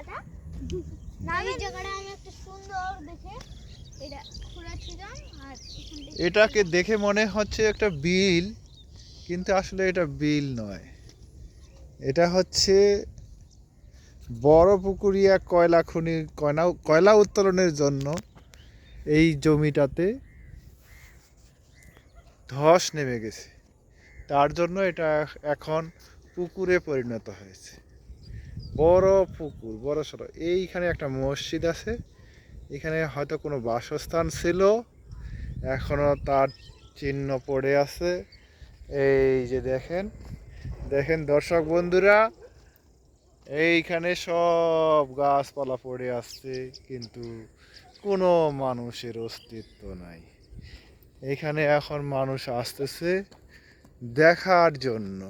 জায়গাটা এই জায়গাটা আমি একটা সুন্দর দেখে এটা ঘুরেছিলাম আর এটাকে দেখে মনে হচ্ছে একটা বিল, কিন্তু আসলে এটা বিল নয়, এটা হচ্ছে বড় পুকুরিয়া কয়লা খনি, কয়লা উত্তোলনের জন্য এই জমিটাতে ধস নেমে গেছে, তার জন্য এটা এখন পুকুরে পরিণত হয়েছে। বড় পুকুর, বড় সড়ো। এইখানে একটা মসজিদ আছে, এখানে হয়তো কোনো বাসস্থান ছিল, এখনো তার চিহ্ন পড়ে আছে। এই যে দেখেন, দেখেন দর্শক বন্ধুরা, এইখানে সব গাছপালা পড়ে আসছে, কিন্তু কোনো মানুষের অস্তিত্ব নাই। এখানে এখন মানুষ আসতেছে দেখার জন্য,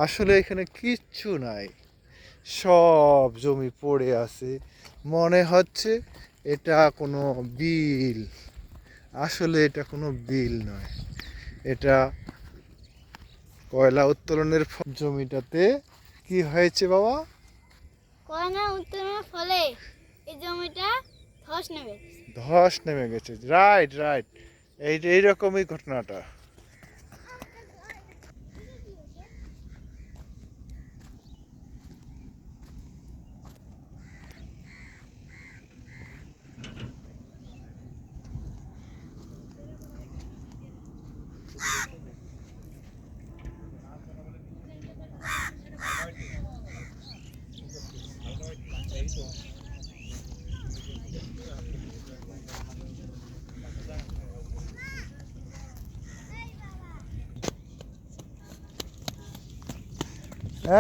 আসলে এখানে কিচ্ছু নাই, সব জমি পড়ে আছে, মনে হচ্ছে এটা কোনো বিল, আসলে এটা কোনো বিল নয়, এটা কয়লা উত্তোলনের জমিটাতে কি হয়েছে বাবা? কয়লা উত্তোলনের ফলে এই জমিটা ধস নেমে গেছে, রাইট রাইট, এইরকমই ঘটনাটা।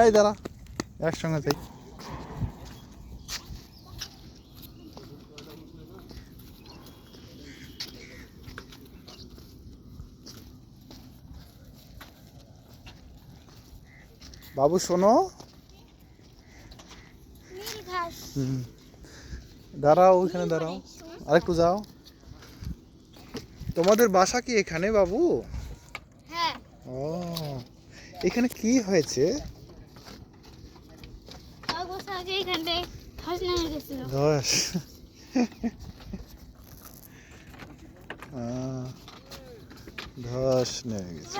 এই দাঁড়া, একসঙ্গে যাই। বাবু শোনো, দাঁড়াও, ওইখানে দাঁড়াও, আরেকটু যাও। তোমাদের বাসা কি এখানে বাবু? হ্যাঁ। ও, এখানে কি হয়েছে? ধস ধস নেমে গেছে।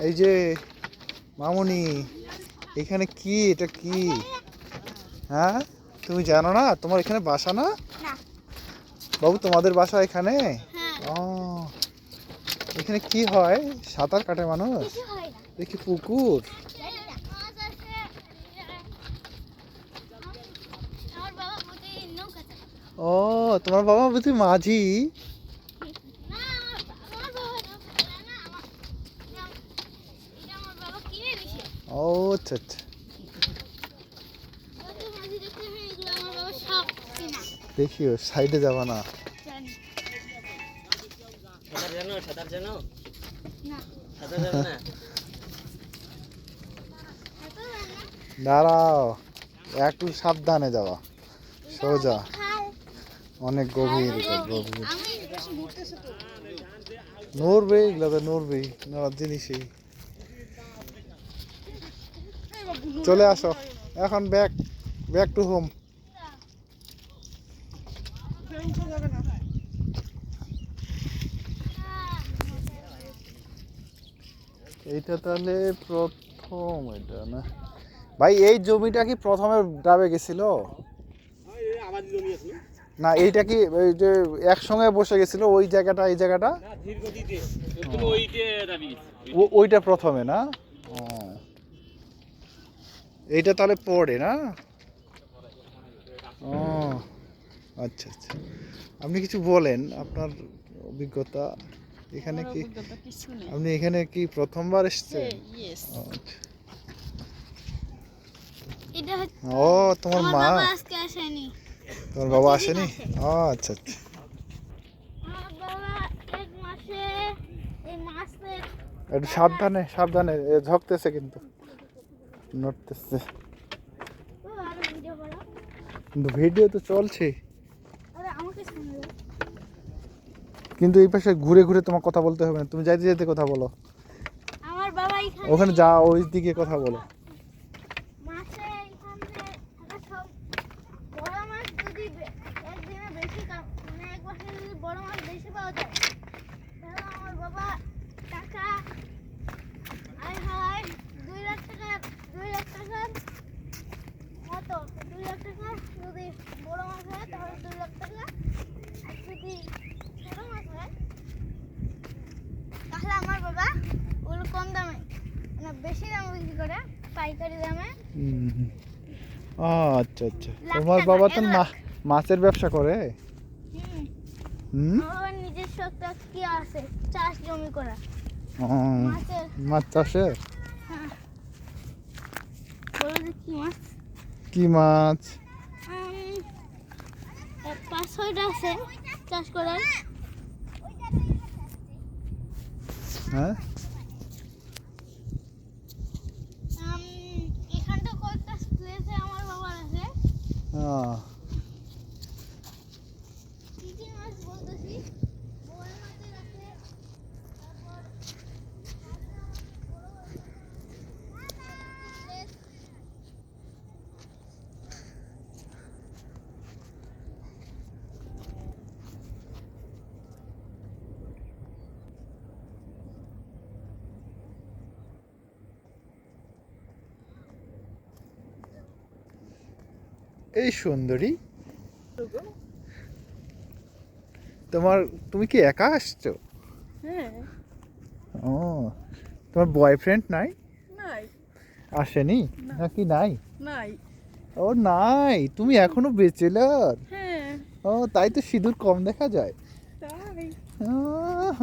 এই যে মামুনি, এখানে কি, এটা কি? হ্যাঁ, তুমি জানো না? তোমার এখানে বাসা না বাবু? তোমাদের বাসা এখানে? ও, এখানে কি হয়? সাঁতার কাটে মানুষ? দেখি পুকুর। ও, তোমার বাবা বুঝি মাঝি? ও আচ্ছা আচ্ছা, দেখিও সাইডে যাবা না। দাঁড়াও, একটু সাবধানে যাওয়া, সোজা, অনেক গভীর, গভীর। নড়বে, এগুলো নড়বেই, নড়ার জিনিসই। চলে আসো এখন, ব্যাক ব্যাক টু হোম। এইটা তাহলে প্রথম, এটা না ভাই? এই জমিটা কি প্রথমে ডাবে গেছিল না? এইটা কি ওই যে একসঙ্গে বসে গেছিল ওই জায়গাটা, এই জায়গাটা ওইটা প্রথমে না? ও, এইটা তাহলে পড়ে না? ও আচ্ছা আচ্ছা, আপনি কিছু বলেন, আপনার অভিজ্ঞতা এখানে কি? আপনি এখানে কি প্রথমবার এসেছেন? ও, তোমার মা, তোমার বাবা আসেনি? ও আচ্ছা আচ্ছা। একটু সাবধানে, সাবধানে, ঝকতেছে কিন্তু। নড়তেছে, ও আরো ভিডিও করো। কিন্তু ভিডিও তো চলছে। আরে আমাকে শুনে দাও। কিন্তু এই পাশে ঘুরে ঘুরে তোমার কথা বলতে হবে না, তুমি যাইতে যেতে কথা বলো। আমার বাবা এখানে ওখানে যা, ওই দিকে কথা বলো। মাছে এখানে থাকা সব বড় মাছ যদি একদিনে বেশি মানে এক বছরে যদি বড় মাছ বেশি পাওয়া যায় তাহলে আমার বাবা টাকা আয় হায় 2 লাখ টাকা 2 লাখ টাকার মতো 2 লাখ টাকা যদি বড় মাছ হয় তাহলে 2 লাখ টাকা, আর যদি ছোট মাছ হয় তাহলে আমার বাবা ওগুলো কম দামে মানে বেশি দামে বিক্রি করে, পাইকারি দামে। আচ্ছা আচ্ছা, লাখ তোমার টাকা, বাবা তো 1 লাখ। মাছের ব্যবসা করে। হুম, হুম। আমার বাবার নিজস্ব একটা কি আছে চাষ জমি করা ও, মাছের। মাছ চাষে। হ্যাঁ, বলো যে কি মাছ? কি মাছ? 5-6টা আছে চাষ করার। হ্যাঁ, এখানটা কয়েকটা প্লেসে আমার বাবার আছে। আহ, কি কি মাছ বলতেছি, বোয়াল মাছের আছে, তারপর এই সুন্দরী, তুমি কি একা আসছো? হ্যাঁ, ও, তোমার বয়ফ্রেন্ড নাই? নাই আসেনি নাকি? নাই? নাই ও নাই, তুমি এখনো ব্যাচেলর? হ্যাঁ ও, তাই তো সিঁদুর কম দেখা যায়। তাই আহ,